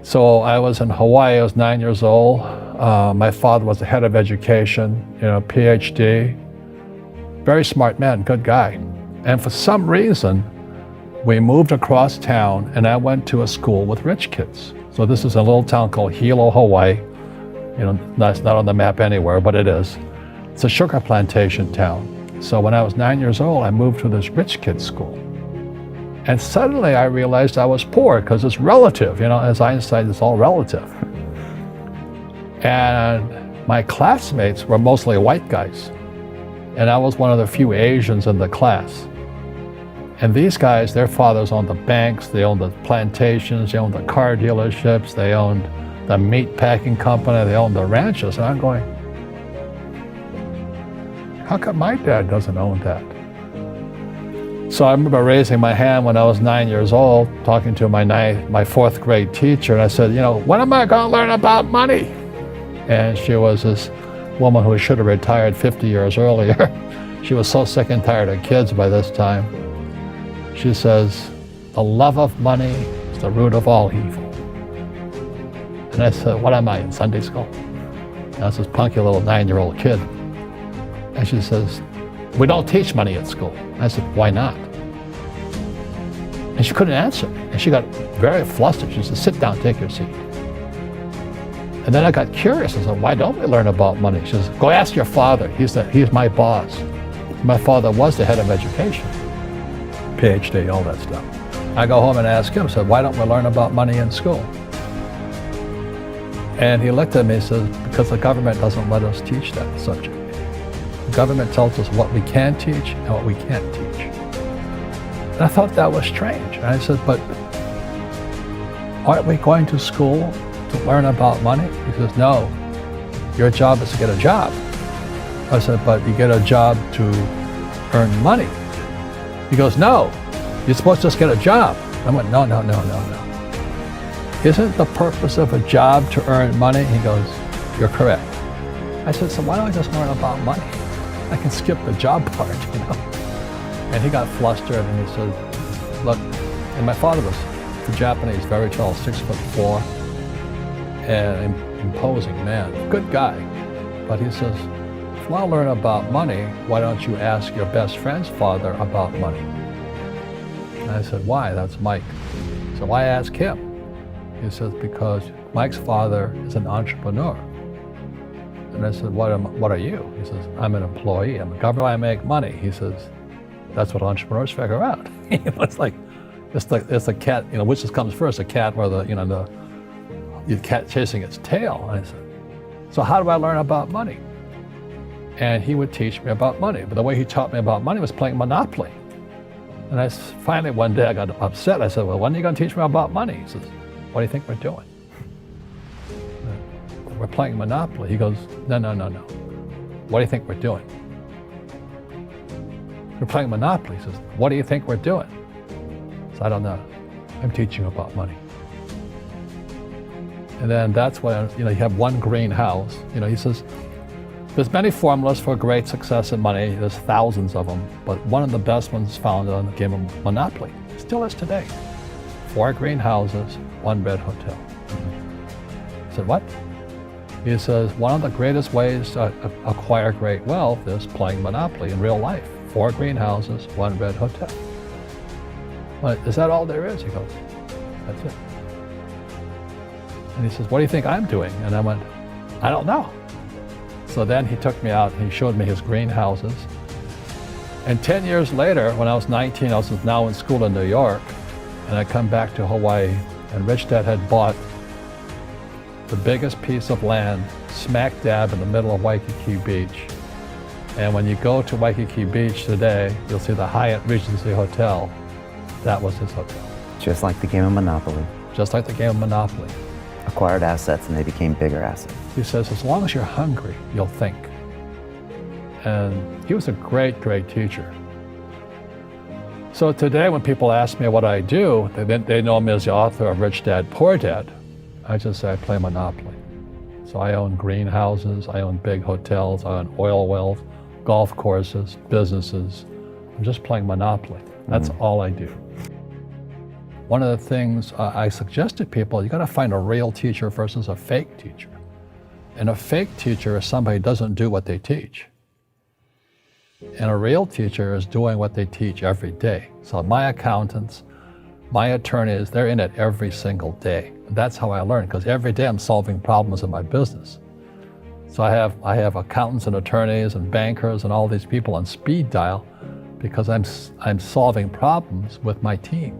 So I was in Hawaii, I was 9 years old. My father was the head of education, PhD. Very smart man, good guy. And for some reason, we moved across town and I went to a school with rich kids. So this is a little town called Hilo, Hawaii. That's not on the map anywhere, but it is. It's a sugar plantation town. So when I was 9 years old, I moved to this rich kids school. And suddenly I realized I was poor because it's relative, as Einstein, it's all relative. And my classmates were mostly white guys. And I was one of the few Asians in the class. And these guys, their fathers owned the banks, they owned the plantations, they owned the car dealerships, they owned the meat packing company, they owned the ranches. And I'm going, how come my dad doesn't own that? So I remember raising my hand when I was 9 years old, talking to my fourth grade teacher, and I said, when am I going to learn about money? And she was this woman who should have retired 50 years earlier. She was so sick and tired of kids by this time. She says, the love of money is the root of all evil. And I said, what am I, in Sunday school? And I was this punky little 9-year-old kid. And she says, we don't teach money at school. I said, why not? And she couldn't answer me. And she got very flustered. She said, sit down, take your seat. And then I got curious. I said, why don't we learn about money? She says, go ask your father. He's my boss. My father was the head of education. PhD, all that stuff. I go home and ask him, I said, why don't we learn about money in school? And he looked at me and says, because the government doesn't let us teach that subject. The government tells us what we can teach and what we can't teach. And I thought that was strange. And I said, but aren't we going to school to learn about money? He says, no, your job is to get a job. I said, but you get a job to earn money. He goes, no, you're supposed to just get a job. I went, no. Isn't the purpose of a job to earn money? He goes, you're correct. I said, so why don't I just learn about money? I can skip the job part, And he got flustered and he said, look, and my father was the Japanese, very tall, 6'4", and imposing man, good guy. But he says, if you want to learn about money, why don't you ask your best friend's father about money? And I said, why? That's Mike. So why ask him? He says, because Mike's father is an entrepreneur. And I said, what are you? He says, I'm an employee. I'm a government. I make money. He says, that's what entrepreneurs figure out. It's like a cat, which comes first, a cat or the cat chasing its tail. And I said, so how do I learn about money? And he would teach me about money. But the way he taught me about money was playing Monopoly. And finally one day I got upset. I said, well, when are you going to teach me about money? He says, what do you think we're doing? We're playing Monopoly. He goes, no. What do you think we're doing? We're playing Monopoly. He says, what do you think we're doing? I said, I don't know. I'm teaching you about money. And then that's when, you have one green house. He says, there's many formulas for great success in money. There's thousands of them, but one of the best ones found on the game of Monopoly. Still is today. 4 green houses, 1 red hotel. I said, what? He says, one of the greatest ways to acquire great wealth is playing Monopoly in real life. 4 green houses, 1 red hotel. But is that all there is? He goes, that's it. And he says, what do you think I'm doing? And I went, I don't know. So then he took me out and he showed me his greenhouses. And 10 years later, when I was 19, I was now in school in New York, and I come back to Hawaii, and Rich Dad had bought the biggest piece of land smack dab in the middle of Waikiki Beach. And when you go to Waikiki Beach today, you'll see the Hyatt Regency Hotel. That was his hotel. Just like the game of Monopoly. Just like the game of Monopoly. Acquired assets and they became bigger assets. He says, as long as you're hungry, you'll think. And he was a great, great teacher. So today when people ask me what I do, they know me as the author of Rich Dad, Poor Dad. I just say I play Monopoly. So I own greenhouses, I own big hotels, I own oil wells, golf courses, businesses. I'm just playing Monopoly. That's all I do. one of the things I suggest to people, you got to find a real teacher versus a fake teacher. And a fake teacher is somebody who doesn't do what they teach. And a real teacher is doing what they teach every day. So my accountants, my attorneys, they're in it every single day. And that's how I learn, because every day I'm solving problems in my business. So I have accountants and attorneys and bankers and all these people on speed dial because I'm solving problems with my team.